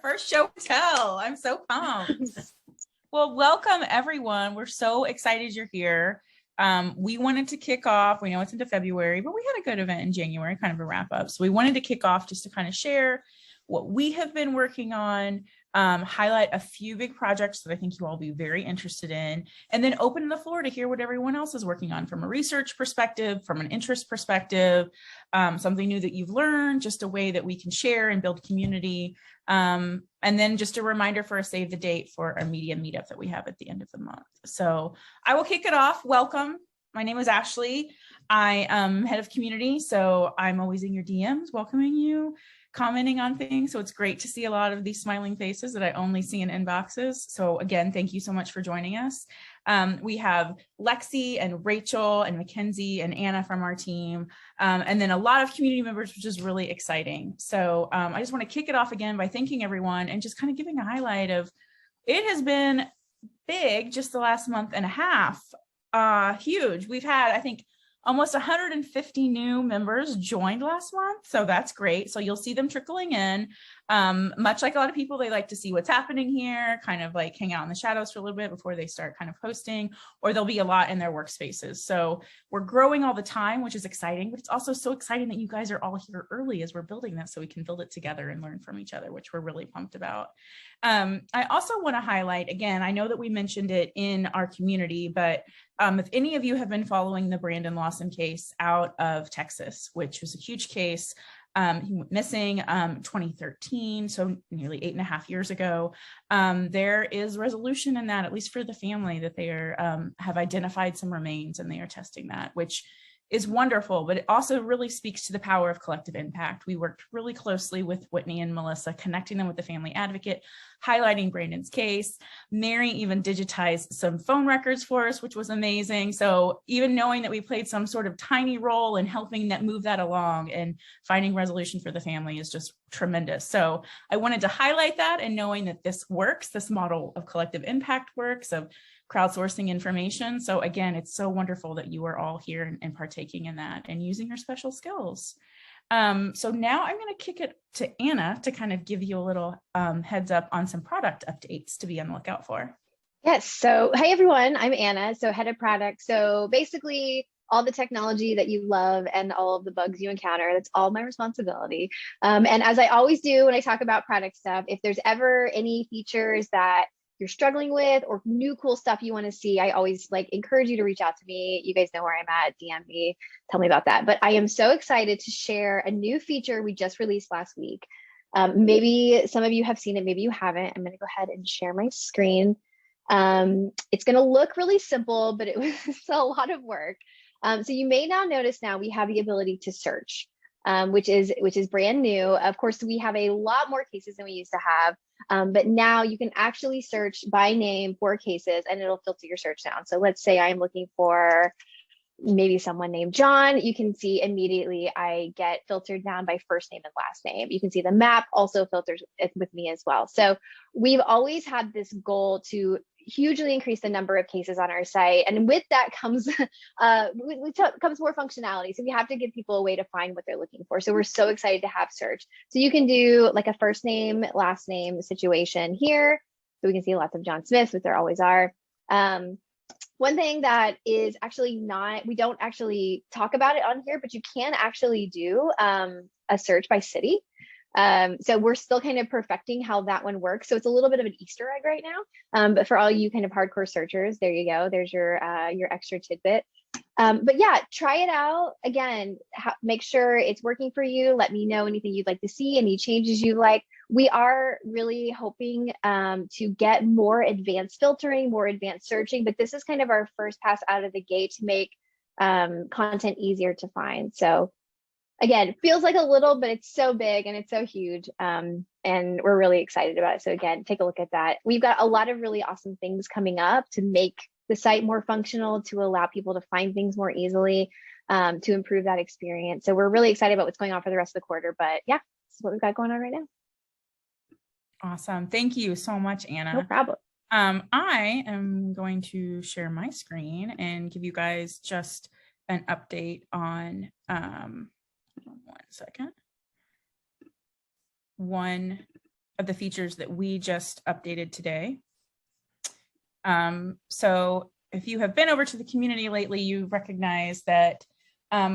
First show and tell. I'm so pumped. Well, welcome everyone. We're so excited you're here. We wanted to kick off. We know it's into February, but we had a good event in January, kind of a wrap up. So we wanted to kick off just to kind of share what we have been working on, highlight a few big projects that I think you all will be very interested in, and then open the floor to hear what everyone else is working on from a research perspective, from an interest perspective, something new that you've learned, just a way that we can share and build community. And then just a reminder for a save the date for our media meetup that we have at the end of the month. So I will kick it off. Welcome. My name is Ashley. I am head of community, so I'm always in your DMs welcoming you, commenting on things. So it's great to see a lot of these smiling faces that I only see in inboxes. So again, thank you so much for joining us. We have Lexi and Rachel and Mackenzie and Anna from our team, and then a lot of community members, which is really exciting. So I just want to kick it off again by thanking everyone and just kind of giving a highlight of it has been big just the last month and a half. Huge. We've had, I think, almost 150 new members joined last month. So that's great. So you'll see them trickling in. Much like a lot of people, they like to see what's happening here, kind of like hang out in the shadows for a little bit before they start kind of posting, or there'll be a lot in their workspaces. So we're growing all the time, which is exciting, but it's also so exciting that you guys are all here early as we're building this so we can build it together and learn from each other, which we're really pumped about. I also want to highlight, again, I know that we mentioned it in our community, but if any of you have been following the Brandon Lawson case out of Texas, which was a huge case, he went missing 2013, so nearly 8.5 years ago. There is resolution in that, at least for the family, that they are have identified some remains and they are testing that, which is wonderful, but it also really speaks to the power of collective impact. We worked really closely with Whitney and Melissa, connecting them with the family advocate, highlighting Brandon's case. Mary even digitized some phone records for us, which was amazing. So even knowing that we played some sort of tiny role in helping that move that along and finding resolution for the family is just tremendous. So I wanted to highlight that, and knowing that this works, this model of collective impact works, of crowdsourcing information. So again, it's so wonderful that you are all here and partaking in that and using your special skills. So now I'm going to kick it to Anna to kind of give you a little heads up on some product updates to be on the lookout for. Yes. So, hey everyone, I'm Anna, so head of product. So basically all the technology that you love and all of the bugs you encounter, that's all my responsibility. And as I always do when I talk about product stuff, if there's ever any features that you're struggling with or new cool stuff you want to see, I always encourage you to reach out to me. You guys know where I'm at, DM me, tell me about that. But I am so excited to share a new feature we just released last week. Maybe some of you have seen it, maybe you haven't. I'm going to go ahead and share my screen. It's going to look really simple, but it was a lot of work. So you may now notice now we have the ability to search, which is brand new. Of course, we have a lot more cases than we used to have. But now you can actually search by name for cases and it'll filter your search down. So let's say I'm looking for maybe someone named John. You can see immediately I get filtered down by first name and last name. You can see the map also filters it with me as well. So we've always had this goal to hugely increase the number of cases on our site. And with that comes comes more functionality. So we have to give people a way to find what they're looking for. So we're so excited to have search. So you can do like a first name, last name situation here. So we can see lots of John Smiths, which there always are. One thing that is actually we don't actually talk about it on here, but you can actually do a search by city. So we're still kind of perfecting how that one works. So it's a little bit of an Easter egg right now. But for all you kind of hardcore searchers, there you go. There's your extra tidbit. But yeah, try it out. Again, make sure it's working for you. Let me know anything you'd like to see, any changes you like. We are really hoping to get more advanced filtering, more advanced searching, but this is kind of our first pass out of the gate to make content easier to find. So again, it feels like a little, but it's so big and it's so huge. And we're really excited about it. So again, take a look at that. We've got a lot of really awesome things coming up to make the site more functional, to allow people to find things more easily, to improve that experience. So we're really excited about what's going on for the rest of the quarter. But yeah, this is what we've got going on right now. Awesome. Thank you so much, Anna. No problem. I am going to share my screen and give you guys just an update on, one second. One of the features that we just updated today. So if you have been over to the community lately, you recognize that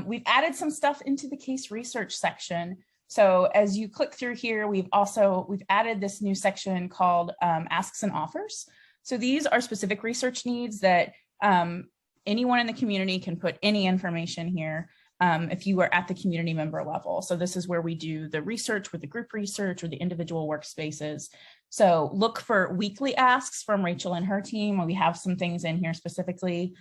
we've added some stuff into the case research section. So as you click through here, we've added this new section called asks and offers. So these are specific research needs that anyone in the community can put any information here if you are at the community member level. So this is where we do the research with the group research or the individual workspaces. So look for weekly asks from Rachel and her team. We have some things in here specifically.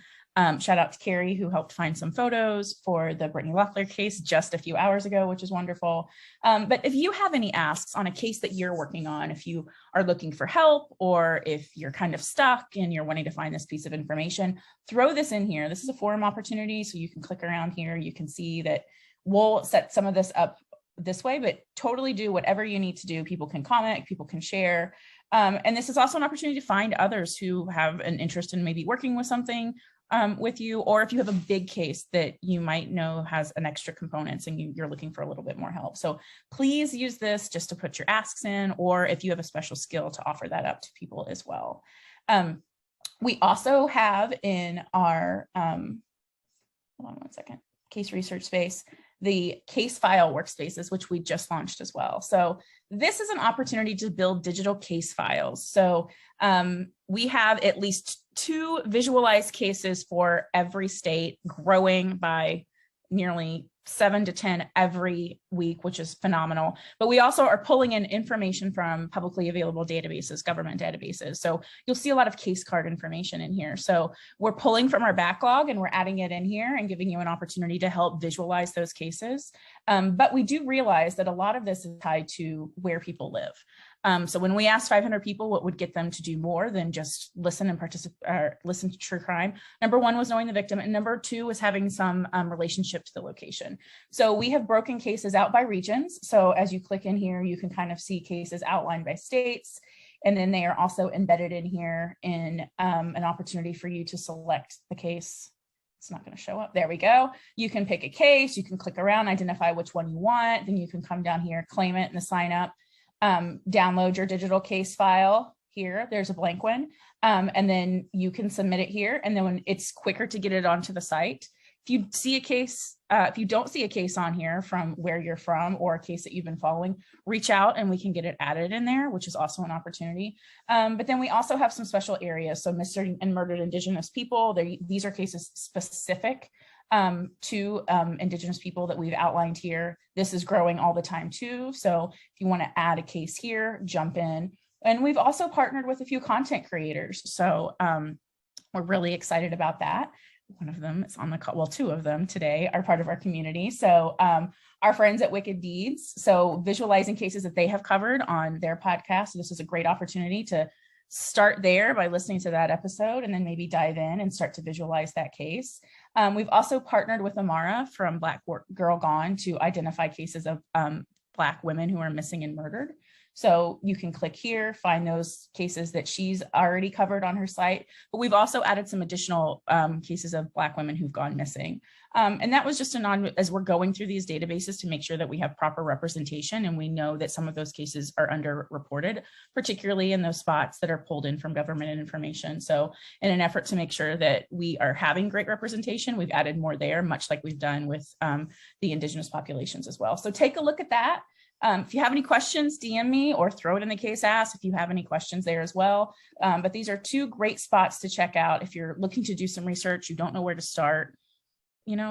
Shout out to Carrie, who helped find some photos for the Brittany Loeffler case just a few hours ago, which is wonderful. But if you have any asks on a case that you're working on, if you are looking for help, or if you're kind of stuck and you're wanting to find this piece of information, throw this in here. This is a forum opportunity, so you can click around here. You can see that we'll set some of this up this way, but totally do whatever you need to do. People can comment, people can share. And this is also an opportunity to find others who have an interest in maybe working with something with you, or if you have a big case that you might know has an extra components and you're looking for a little bit more help. So please use this just to put your asks in, or if you have a special skill to offer that up to people as well. We also have in our, hold on one second, case research space, the case file workspaces, which we just launched as well. So this is an opportunity to build digital case files. So we have at least 2 visualized cases for every state, growing by nearly 7 to 10 every week, which is phenomenal. But we also are pulling in information from publicly available databases, government databases. So you'll see a lot of case card information in here. So we're pulling from our backlog and we're adding it in here and giving you an opportunity to help visualize those cases. But we do realize that a lot of this is tied to where people live. So when we asked 500 people what would get them to do more than just listen and participate, listen to true crime, number 1 was knowing the victim, and number 2 was having some relationship to the location. So we have broken cases out by regions. So as you click in here, you can kind of see cases outlined by states, and then they are also embedded in here in an opportunity for you to select the case. It's not going to show up. There we go. You can pick a case, you can click around, identify which one you want, then you can come down here, claim it, and sign up. Download your digital case file here. There's a blank one. And then you can submit it here. And then when it's quicker to get it onto the site. If you see a case, if you don't see a case on here from where you're from or a case that you've been following, reach out and we can get it added in there, which is also an opportunity. But then we also have some special areas. So missing and murdered Indigenous people, these are cases specific to Indigenous people that we've outlined here. This is growing all the time too. So if you want to add a case here, jump in. And we've also partnered with a few content creators. So we're really excited about that. One of them is on the call. Well, 2 of them today are part of our community. So our friends at Wikidates. So visualizing cases that they have covered on their podcast. So this is a great opportunity to start there by listening to that episode and then maybe dive in and start to visualize that case. We've also partnered with Amara from Black Girl Gone to identify cases of Black women who are missing and murdered. So you can click here, find those cases that she's already covered on her site. But we've also added some additional cases of Black women who've gone missing. And that was just as we're going through these databases to make sure that we have proper representation. And we know that some of those cases are underreported, particularly in those spots that are pulled in from government information. So in an effort to make sure that we are having great representation, we've added more there, much like we've done with the Indigenous populations as well. So take a look at that. If you have any questions, DM me or throw it in the case ask if you have any questions there as well. But these are 2 great spots to check out. If you're looking to do some research, you don't know where to start,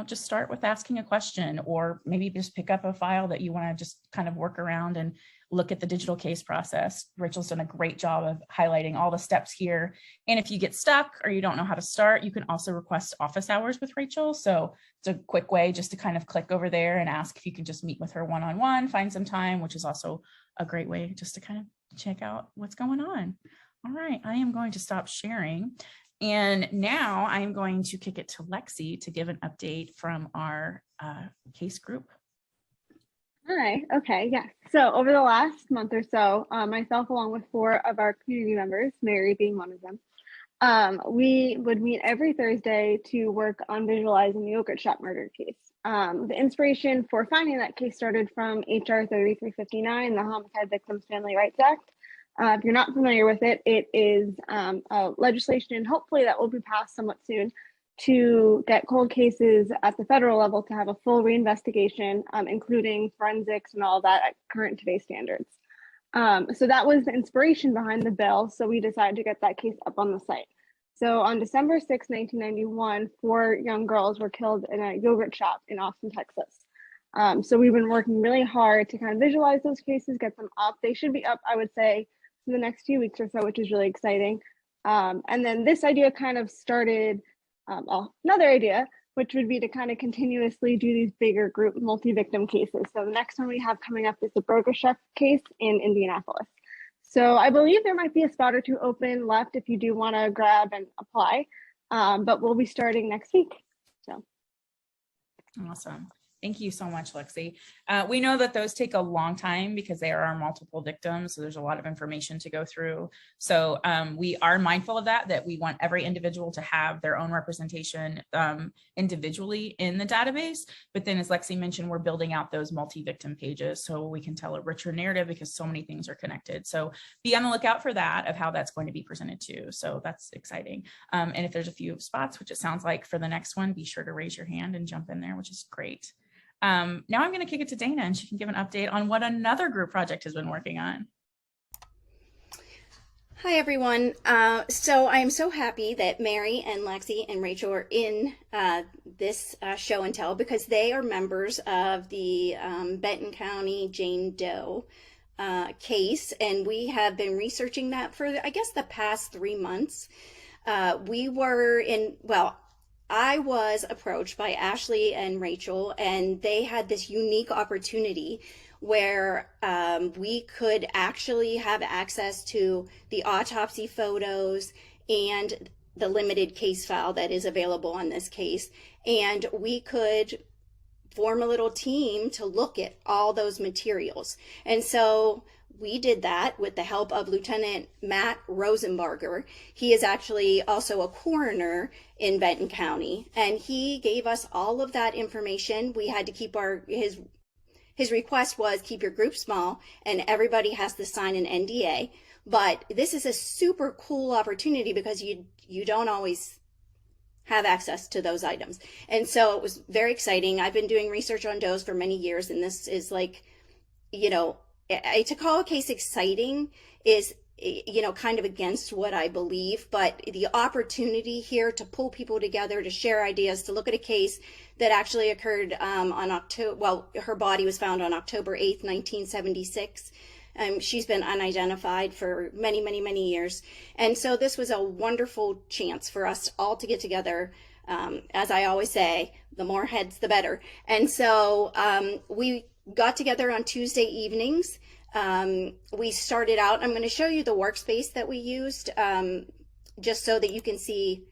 just start with asking a question, or maybe just pick up a file that you want to just kind of work around and look at the digital case process. Rachel's done a great job of highlighting all the steps here. And if you get stuck or you don't know how to start, you can also request office hours with Rachel. So it's a quick way just to kind of click over there and ask if you can just meet with her one-on-one, find some time, which is also a great way just to kind of check out what's going on. All right, I am going to stop sharing. And now I'm going to kick it to Lexi to give an update from our case group. Hi. Okay. Yeah. So over the last month or so, myself along with 4 of our community members, Mary being one of them, we would meet every Thursday to work on visualizing the Oakert Shop murder case. The inspiration for finding that case started from HR 3359, the Homicide Victims Family Rights Act. If you're not familiar with it, it is a legislation, hopefully that will be passed somewhat soon, to get cold cases at the federal level to have a full reinvestigation, including forensics and all that at current today's standards. So that was the inspiration behind the bill. So we decided to get that case up on the site. So on December 6, 1991, 4 young girls were killed in a yogurt shop in Austin, Texas. So we've been working really hard to kind of visualize those cases, get them up. They should be up, I would say, in the next few weeks or so, which is really exciting. And then this idea kind of started another idea, which would be to kind of continuously do these bigger group multi-victim cases. So the next one we have coming up is the Burger Chef case in Indianapolis. So I believe there might be a spot or two open left if you do want to grab and apply, but we'll be starting next week. So awesome. Thank you so much, Lexi. We know that those take a long time because there are multiple victims. So there's a lot of information to go through. So we are mindful of that we want every individual to have their own representation individually in the database. But then as Lexi mentioned, we're building out those multi-victim pages so we can tell a richer narrative because so many things are connected. So be on the lookout for that of how that's going to be presented too. So that's exciting. And if there's a few spots, which it sounds like for the next one, be sure to raise your hand and jump in there, which is great. Now I'm going to kick it to Dana and she can give an update on what another group project has been working on. Hi, everyone. So I am so happy that Mary and Lexi and Rachel are in this show and tell because they are members of the Benton County Jane Doe case. And we have been researching that for, I guess, the past 3 months. I was approached by Ashley and Rachel, and they had this unique opportunity where we could actually have access to the autopsy photos and the limited case file that is available on this case. And we could form a little team to look at all those materials. And so we did that with the help of Lieutenant Matt Rosenbarger. He is actually also a coroner in Benton County, and he gave us all of that information. We had to keep his request was keep your group small and everybody has to sign an NDA. But this is a super cool opportunity because you don't always have access to those items. And so it was very exciting. I've been doing research on does for many years, and this is like, to call a case exciting is, kind of against what I believe, but the opportunity here to pull people together, to share ideas, to look at a case that actually occurred her body was found on October 8th, 1976. She's been unidentified for many, many, many years. And so this was a wonderful chance for us all to get together. As I always say, the more heads, the better. And so we got together on Tuesday evenings. We started out, I'm going to show you the workspace that we used, just so that you can see.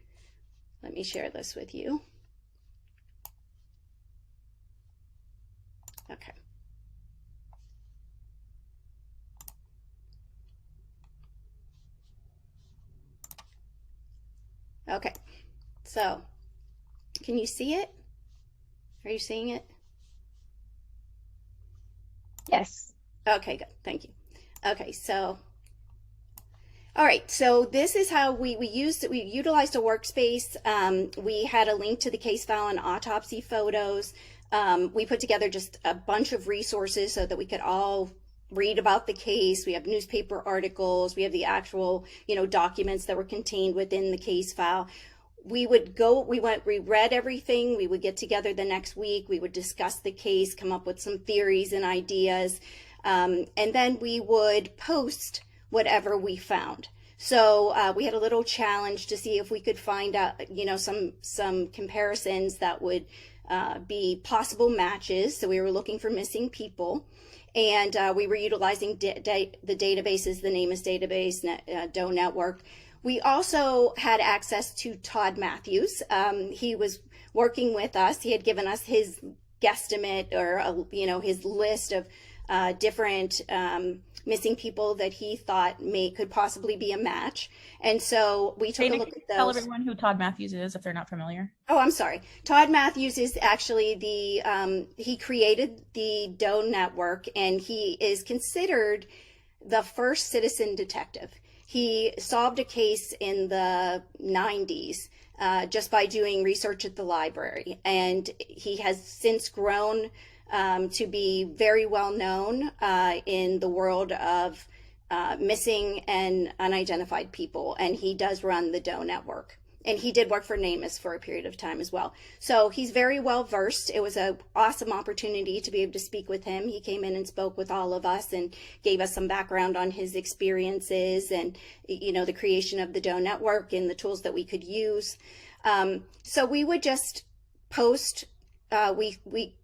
Let me share this with you. Okay. Okay, so can you see it? Are you seeing it? Yes. Okay, good. Thank you. Okay, so, all right. So this is how we utilized a workspace. We had a link to the case file and autopsy photos. We put together just a bunch of resources so that we could all read about the case. We have newspaper articles. We have the actual, documents that were contained within the case file. We read everything. We would get together the next week. We would discuss the case, come up with some theories and ideas. And then we would post whatever we found. So we had a little challenge to see if we could find out, some comparisons that would be possible matches. So we were looking for missing people. And we were utilizing the databases, the NamUs database, Doe Network. We also had access to Todd Matthews. He was working with us. He had given us his guesstimate or, his list of different missing people that he thought could possibly be a match. And so we took a look at those. Tell everyone who Todd Matthews is if they're not familiar. Oh, I'm sorry. Todd Matthews is actually he created the Doe Network, and he is considered the first citizen detective. He solved a case in the 90s just by doing research at the library. And he has since grown to be very well known in the world of missing and unidentified people. And he does run the Doe Network. And he did work for NamUs for a period of time as well. So he's very well versed. It was an awesome opportunity to be able to speak with him. He came in and spoke with all of us and gave us some background on his experiences and, the creation of the Doe Network and the tools that we could use. So we would just post, we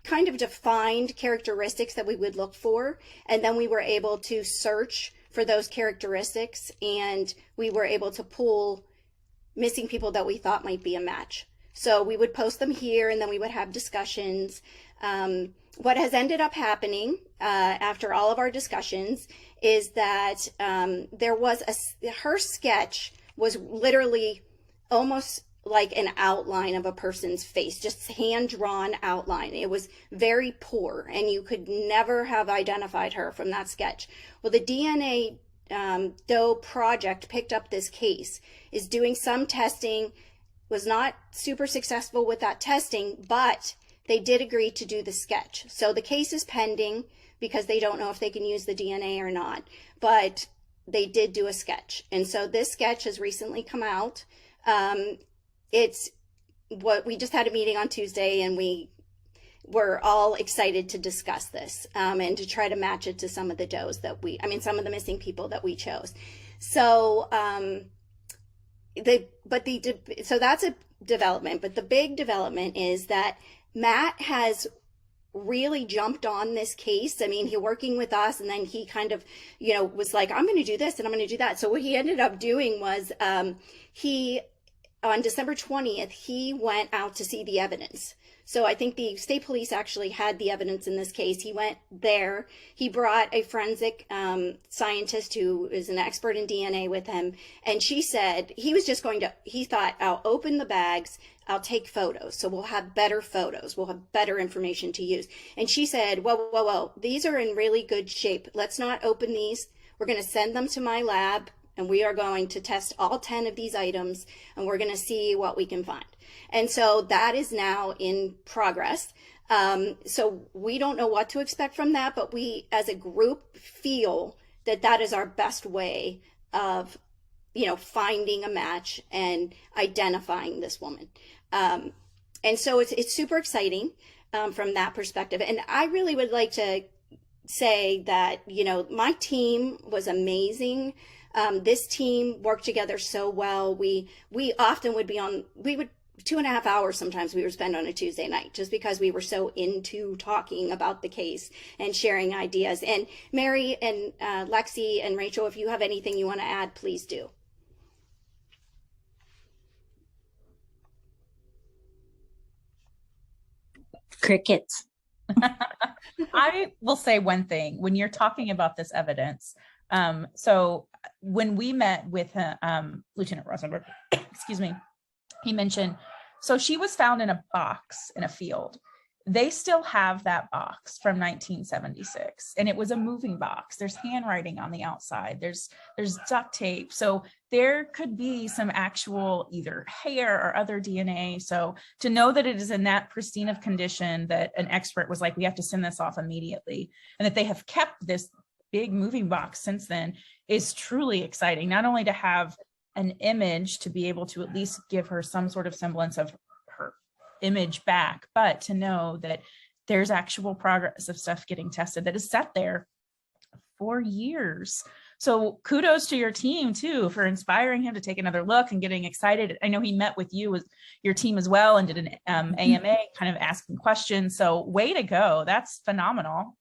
kind of defined characteristics that we would look for, and then we were able to search for those characteristics, and we were able to pull missing people that we thought might be a match. So we would post them here, and then we would have discussions. What has ended up happening after all of our discussions is that her sketch was literally almost like an outline of a person's face, just hand-drawn outline. It was very poor, and you could never have identified her from that sketch. Well, the DNA Doe project picked up this case, is doing some testing, was not super successful with that testing, but they did agree to do the sketch. So the case is pending because they don't know if they can use the DNA or not, but they did do a sketch. And so this sketch has recently come out. It's what we just had a meeting on Tuesday, and we're all excited to discuss this and to try to match it to some of the does some of the missing people that we chose. So so that's a development, but the big development is that Matt has really jumped on this case. I mean, he working with us, and then he kind of, was like, I'm going to do this and I'm going to do that. So what he ended up doing was on December 20th, he went out to see the evidence. So I think the state police actually had the evidence in this case. He went there. He brought a forensic scientist who is an expert in DNA with him. And she said he thought, I'll open the bags, I'll take photos. So we'll have better photos. We'll have better information to use. And she said, whoa, these are in really good shape. Let's not open these. We're going to send them to my lab, and we are going to test all 10 of these items, and we're going to see what we can find. And so that is now in progress. So we don't know what to expect from that, but we as a group feel that that is our best way of, finding a match and identifying this woman. And so it's super exciting from that perspective. And I really would like to say that, my team was amazing. This team worked together so well. We often would 2.5 hours sometimes we would spend on a Tuesday night, just because we were so into talking about the case and sharing ideas. And Mary and Lexi and Rachel, if you have anything you want to add, please do. Crickets. I will say one thing when you're talking about this evidence. So when we met with Lieutenant Rosenberg, excuse me, he mentioned, so she was found in a box in a field. They still have that box from 1976, and it was a moving box. There's handwriting on the outside. There's duct tape. So there could be some actual either hair or other DNA. So to know that it is in that pristine of condition, that an expert was like, we have to send this off immediately, and that they have kept this big moving box since then is truly exciting. Not only to have an image to be able to at least give her some sort of semblance of her image back, but to know that there's actual progress of stuff getting tested that is sat there for years. So kudos to your team too for inspiring him to take another look and getting excited. I know he met with you with your team as well and did an AMA kind of asking questions. So way to go. That's phenomenal.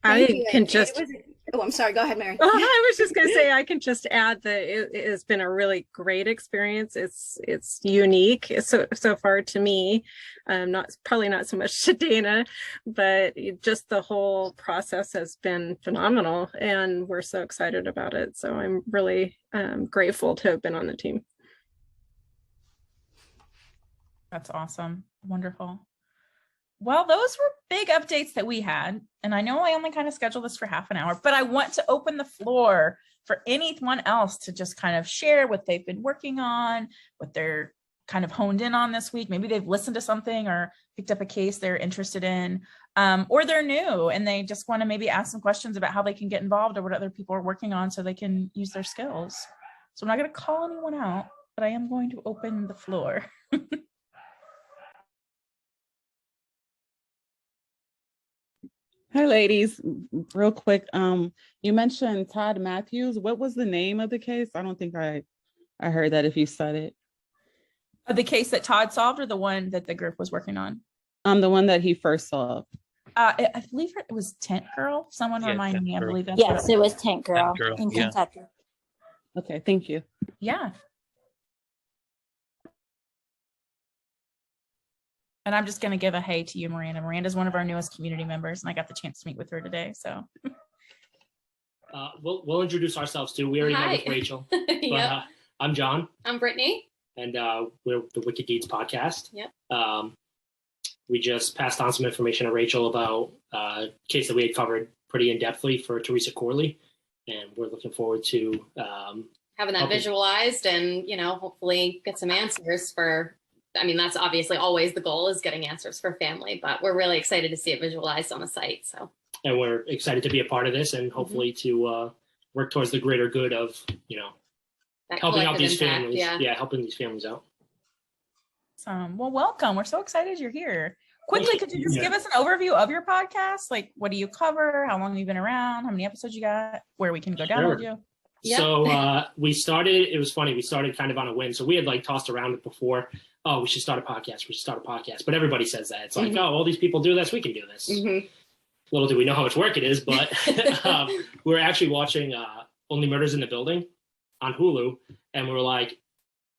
Oh, I'm sorry. Go ahead, Mary. I was just going to say, I can just add that it has been a really great experience. It's unique so far to me, probably not so much to Dana, but just the whole process has been phenomenal, and we're so excited about it. So I'm really grateful to have been on the team. That's awesome. Wonderful. Well, those were big updates that we had. And I know I only kind of scheduled this for half an hour, but I want to open the floor for anyone else to just kind of share what they've been working on, what they're kind of honed in on this week. Maybe they've listened to something or picked up a case they're interested in, or they're new and they just want to maybe ask some questions about how they can get involved or what other people are working on so they can use their skills. So I'm not going to call anyone out, but I am going to open the floor. Hi, ladies. Real quick, you mentioned Todd Matthews. What was the name of the case? I don't think I heard that if you said it. The case that Todd solved or the one that the group was working on? The one that he first solved. I believe it was Tent Girl. Someone remind me. I believe that's yes, it was Tent Girl in yeah. Kentucky. Okay, thank you. Yeah. And I'm just going to give a hey to you, Miranda. Miranda's one of our newest community members, and I got the chance to meet with her today. So we'll introduce ourselves too. We already met with Rachel. But, I'm John. I'm Brittany. And we're the Wikidates Podcast. Yep. We just passed on some information to Rachel about a case that we had covered pretty in-depthly for Teresa Corley. And we're looking forward to having that visualized and, hopefully get some answers for, that's obviously always the goal, is getting answers for family, but we're really excited to see it visualized on the site. So, and we're excited to be a part of this and hopefully to work towards the greater good of, that helping out these impact, families. Yeah, helping these families out. Well, welcome. We're so excited you're here. Quickly, could you just give us an overview of your podcast? Like, what do you cover? How long have you been around? How many episodes you got? Where we can go download you? Yep. So we started, it was funny, we started kind of on a whim. So we had tossed around it before, we should start a podcast. But everybody says that. It's like, all these people do this, we can do this. Mm-hmm. Little do we know how much work it is, but we're actually watching Only Murders in the Building on Hulu. And we were like,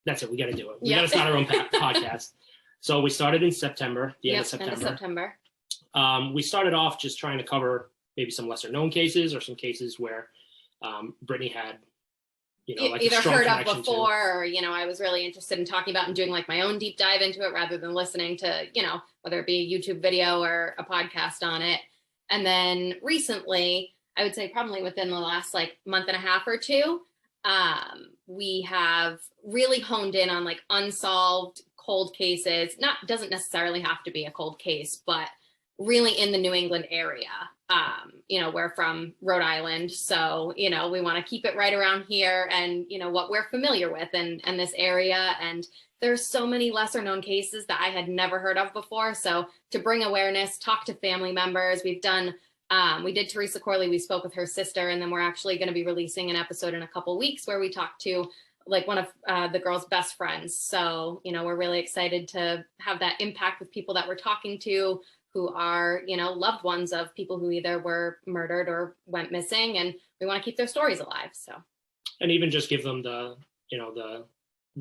that's it, we got to do it. We got to start our own podcast. So we started in September, the end of September. We started off just trying to cover maybe some lesser known cases or some cases where Brittany had, either heard of before, or, I was really interested in talking about and doing my own deep dive into it rather than listening to, whether it be a YouTube video or a podcast on it. And then recently, I would say probably within the last month and a half or two, we have really honed in on unsolved cold cases. Doesn't necessarily have to be a cold case, but really in the New England area. We're from Rhode Island, so, we want to keep it right around here and, what we're familiar with and this area. And there's so many lesser known cases that I had never heard of before. So to bring awareness, talk to family members, we did Teresa Corley, we spoke with her sister, and then we're actually going to be releasing an episode in a couple weeks where we talk to one of the girl's best friends. So, we're really excited to have that impact with people that we're talking to who are, loved ones of people who either were murdered or went missing, and we want to keep their stories alive. So, and even just give them the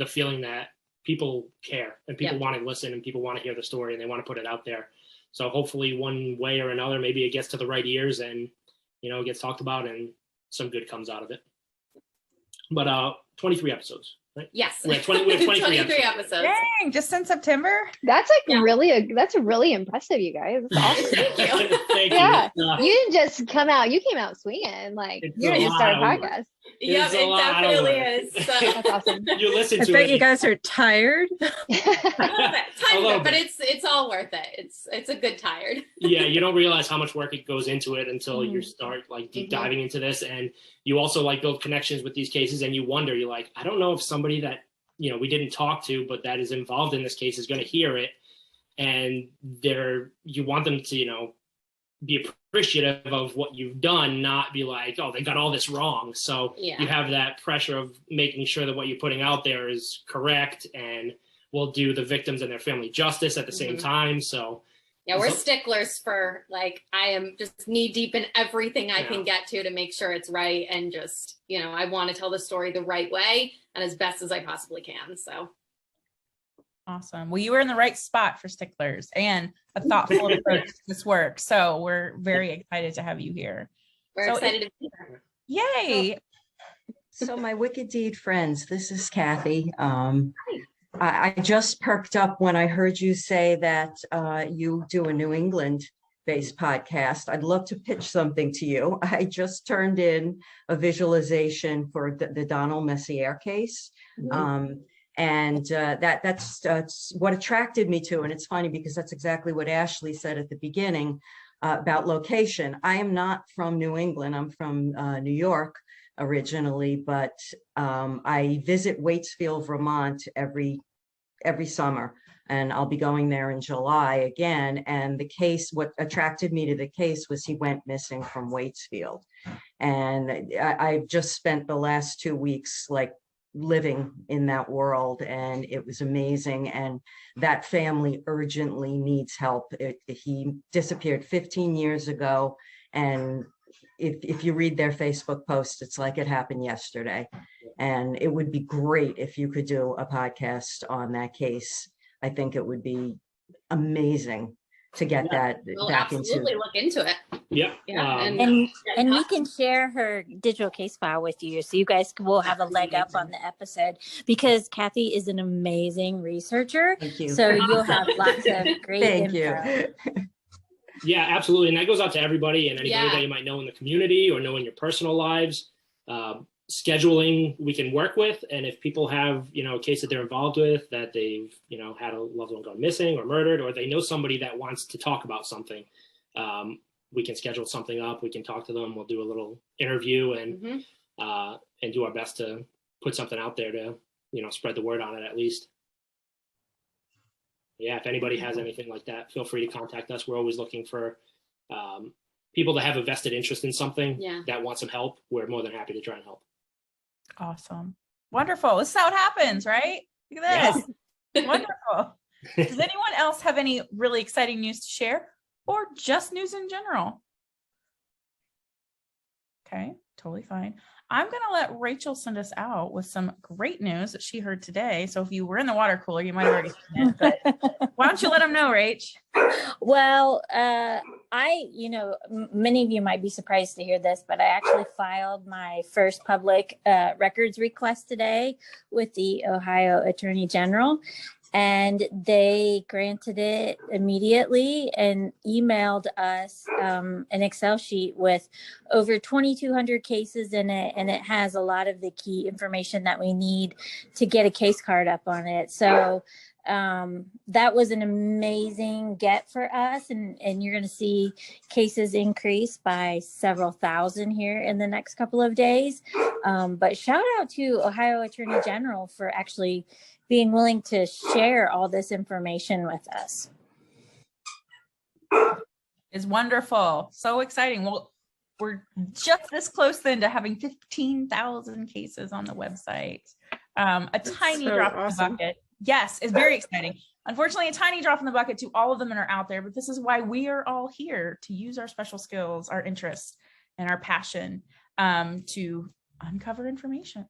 feeling that people care and people want to listen and people want to hear the story and they want to put it out there. So hopefully one way or another, maybe it gets to the right ears and, it gets talked about and some good comes out of it. But 23 episodes, right? Yes. We have 23 episodes. Dang, just in September? That's that's really impressive, you guys. That's awesome. Thank you. Thank Yeah. you. You didn't just come out, you came out swinging. You didn't just start a podcast. Yep, it definitely is. So. That's awesome. You listen to I bet it. you guys are tired. A little bit, tiny little bit, bit. but it's all worth it. It's a good tired. Yeah, you don't realize how much work it goes into it until you start deep diving into this, and you also build connections with these cases, and you wonder, you're like, I don't know if somebody that we didn't talk to but that is involved in this case is going to hear it, and you want them to be appreciative of what you've done, not be like, oh, they got all this wrong. So you have that pressure of making sure that what you're putting out there is correct and will do the victims and their family justice at the same time. So Yeah, we're sticklers for like, I am just knee deep in everything I can get to make sure it's right. And just, you know, I want to tell the story the right way and as best as I possibly can. So. Awesome. Well, you were in the right spot for sticklers and a thoughtful approach to this work. So we're very excited to have you here. We're excited to be here. Yay. So my Wicked Deed friends, this is Kathy. I just perked up when I heard you say that you do a New England-based podcast. I'd love to pitch something to you. I just turned in a visualization for the Donald Messier case. And that's what attracted me to. And it's funny because that's exactly what Ashley said at the beginning about location. I am not from New England. I'm from New York originally, but I visit Waitsfield, Vermont every summer, and I'll be going there in July again. And the case, what attracted me to the case was he went missing from Waitsfield. And I've just spent the last 2 weeks like living in that world, and it was amazing. And that family urgently needs help. He disappeared 15 years ago, and if you read their Facebook post, it's like it happened yesterday. And it would be great if you could do a podcast on that case. I think it would be amazing to get that we'll back absolutely look into it. Yeah. And we can share her digital case file with you, so you guys will have a leg up on the episode, because Kathy is an amazing researcher. Thank you. So you'll have lots of great Thank info. you. Yeah, absolutely. And that goes out to everybody and anybody that you might know in the community or know in your personal lives. Scheduling we can work with. And if people have, you know, a case that they're involved with, that they've, you know, had a loved one gone missing or murdered, or they know somebody that wants to talk about something, we can schedule something up. We can talk to them. We'll do a little interview and do our best to put something out there to, you know, spread the word on it at least. Yeah, if anybody has anything like that, feel free to contact us. We're always looking for people that have a vested interest in something that want some help. We're more than happy to try and help. Awesome. Wonderful. This is how it happens, right? Look at this. Yeah. Wonderful. Does anyone else have any really exciting news to share, or just news in general? Okay, totally fine. I'm going to let Rachel send us out with some great news that she heard today. So if you were in the water cooler, you might have already seen it, but why don't you let them know, Rach? Well, many of you might be surprised to hear this, but I actually filed my first public records request today with the Ohio Attorney General. And they granted it immediately and emailed us an Excel sheet with over 2,200 cases in it. And it has a lot of the key information that we need to get a case card up on it. So that was an amazing get for us. And you're going to see cases increase by several thousand here in the next couple of days. But shout out to Ohio Attorney General for actually being willing to share all this information with us. Is wonderful. So exciting. Well, we're just this close then to having 15,000 cases on the website. A tiny drop in the bucket. Yes, it's very exciting. Unfortunately, a tiny drop in the bucket to all of them that are out there, but this is why we are all here, to use our special skills, our interests, and our passion to uncover information.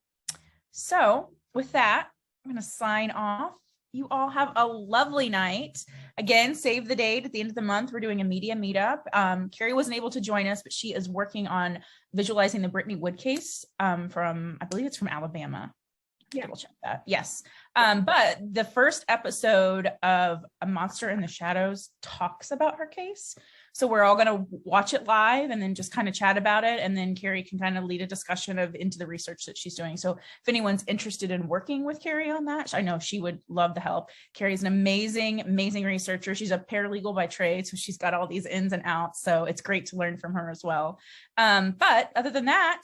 So with that, I'm going to sign off. You all have a lovely night. Again, save the date at the end of the month. We're doing a media meetup. Carrie wasn't able to join us, but she is working on visualizing the Brittany Wood case from, I believe it's from Alabama. Yeah, we'll check that. Yes. But the first episode of A Monster in the Shadows talks about her case. So we're all going to watch it live and then just kind of chat about it. And then Carrie can kind of lead a discussion into the research that she's doing. So if anyone's interested in working with Carrie on that, I know she would love the help. Carrie's an amazing, amazing researcher. She's a paralegal by trade. So she's got all these ins and outs. So it's great to learn from her as well. But other than that,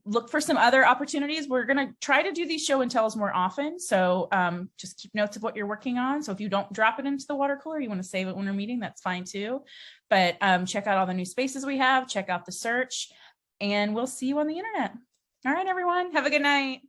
look for some other opportunities. We're going to try to do these show and tells more often. So just keep notes of what you're working on. So if you don't drop it into the water cooler, you want to save it when we're meeting, that's fine too. But check out all the new spaces we have, check out the search, and we'll see you on the internet. All right, everyone, have a good night.